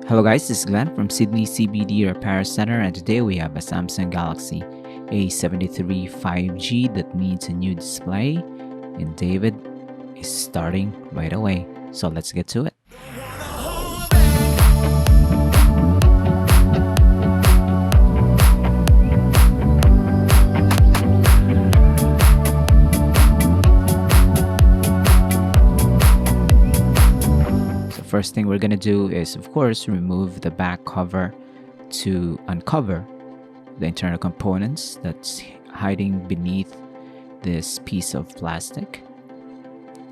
Hello guys, this is Glenn from Sydney CBD Repair Center, and today we have a Samsung Galaxy A73 5G that needs a new display, and David is starting right away. So let's get to it. First thing we're gonna do is, of course, remove the back cover to uncover the internal components that's hiding beneath this piece of plastic.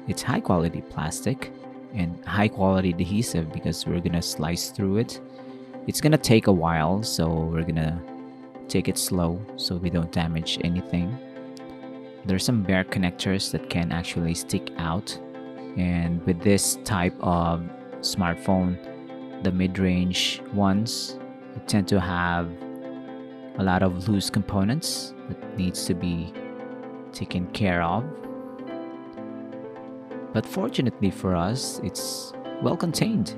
It's high quality plastic and high quality adhesive because we're gonna slice through it. It's gonna take a while, so we're gonna take it slow so we don't damage anything. There's some bare connectors that can actually stick out, and with this type of smartphone, the mid-range ones tend to have a lot of loose components that needs to be taken care of. But fortunately for us, it's well contained.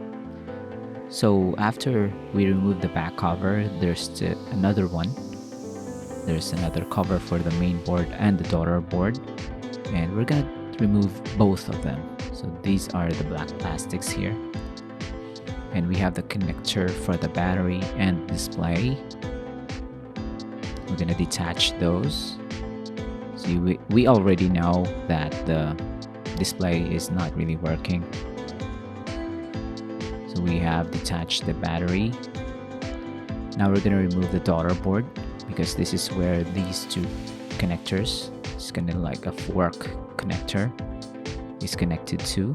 So after we remove the back cover, there's another one. There's another cover for the main board and the daughter board, and we're gonna remove both of them. So these are the black plastics here, and we have the connector for the battery and display. We're gonna detach those. See, we already know that the display is not really working, so we have detached the battery. Now we're gonna remove the daughter board because this is where these two connectors, it's gonna like a fork connector, is connected to.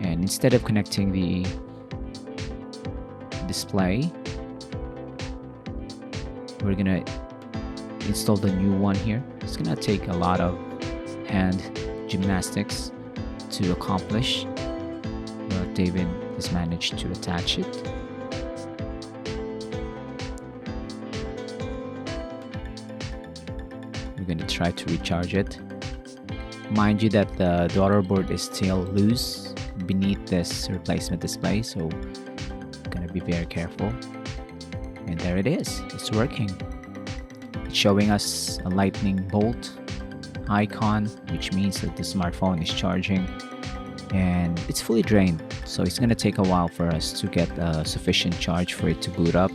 And instead of connecting the display, we're gonna install the new one here. It's gonna take a lot of hand gymnastics to accomplish, but David has managed to attach it. We're gonna try to recharge it. Mind you that the daughter board is still loose beneath this replacement display, so gonna be very careful. And there it is, it's working. It's showing us a lightning bolt icon, which means that the smartphone is charging, and it's fully drained, so it's gonna take a while for us to get a sufficient charge for it to boot up.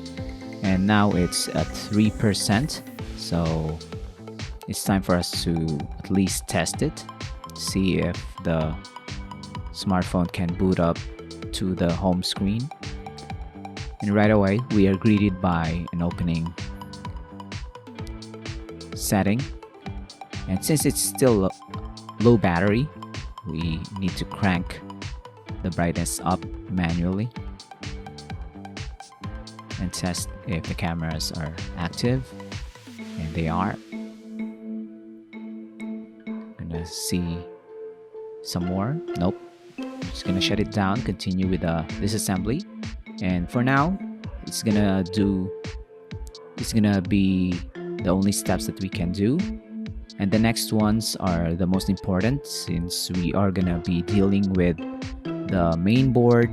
And now it's at 3%, so it's time for us to at least test it, see if the smartphone can boot up to the home screen. And right away we are greeted by an opening setting, and since it's still low battery, we need to crank the brightness up manually and test if the cameras are active, and they are. Gonna see some more. Nope. Just gonna shut it down, continue with disassembly, and for now it's gonna be the only steps that we can do, and the next ones are the most important since we are gonna be dealing with the main board,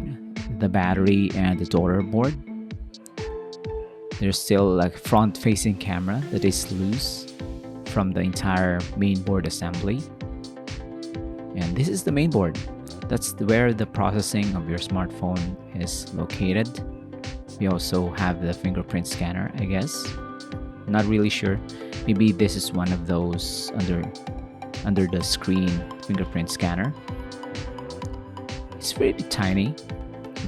the battery, and the daughter board. There's still like front facing camera that is loose from the entire main board assembly, and this is the main board. That's where the processing of your smartphone is located. We also have the fingerprint scanner, I guess. Not really sure. Maybe this is one of those under the screen fingerprint scanner. It's pretty tiny.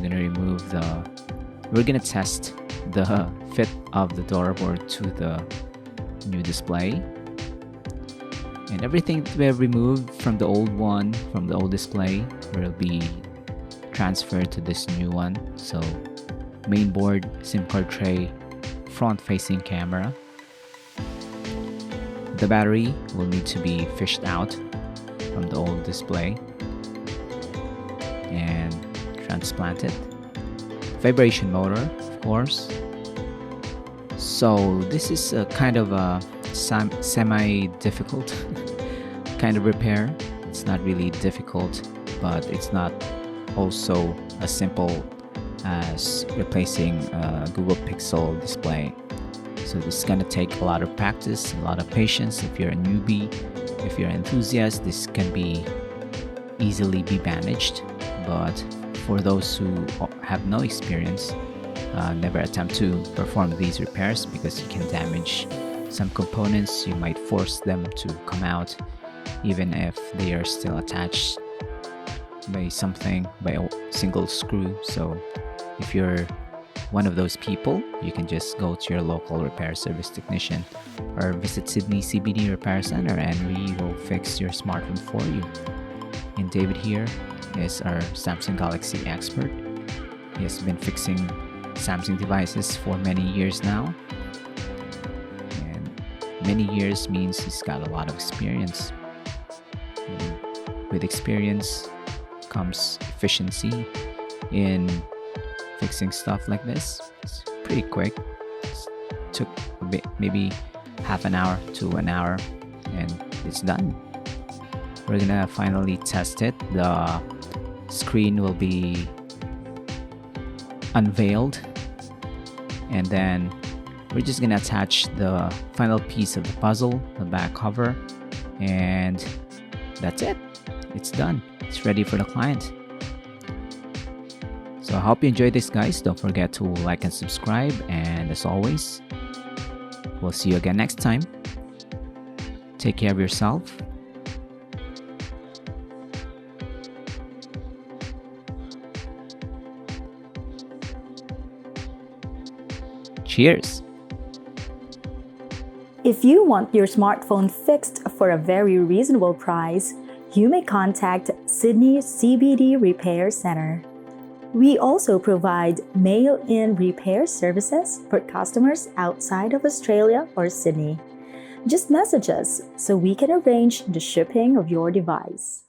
We're gonna test the fit of the daughter board to the new display. And everything that we have removed from the old one, from the old display, will be transferred to this new one. So main board, SIM card tray, front facing camera. The battery will need to be fished out from the old display and transplanted. Vibration motor, of course. So this is a kind of a semi-difficult kind of repair. It's not really difficult, but it's not also a simple as replacing a Google Pixel display. So this is going to take a lot of practice, a lot of patience. If you're a newbie, if you're an enthusiast, this can be easily be managed. But for those who have no experience, never attempt to perform these repairs because you can damage some components. You might force them to come out even if they are still attached by a single screw. So if you're one of those people, you can just go to your local repair service technician or visit Sydney CBD Repair Center and we will fix your smartphone for you. And David here is our Samsung Galaxy expert. He has been fixing Samsung devices for many years now. And many years means he's got a lot of experience. And with experience comes efficiency in fixing stuff like this. It's pretty quick. It took maybe half an hour to an hour and it's done. We're gonna finally test it. The screen will be unveiled and then we're just gonna attach the final piece of the puzzle, the back cover, and that's it. It's done. It's ready for the client. So I hope you enjoyed this, guys. Don't forget to like and subscribe, and as always, we'll see you again next time. Take care of yourself. Cheers! If you want your smartphone fixed for a very reasonable price, you may contact Sydney CBD Repair Center. We also provide mail-in repair services for customers outside of Australia or Sydney. Just message us so we can arrange the shipping of your device.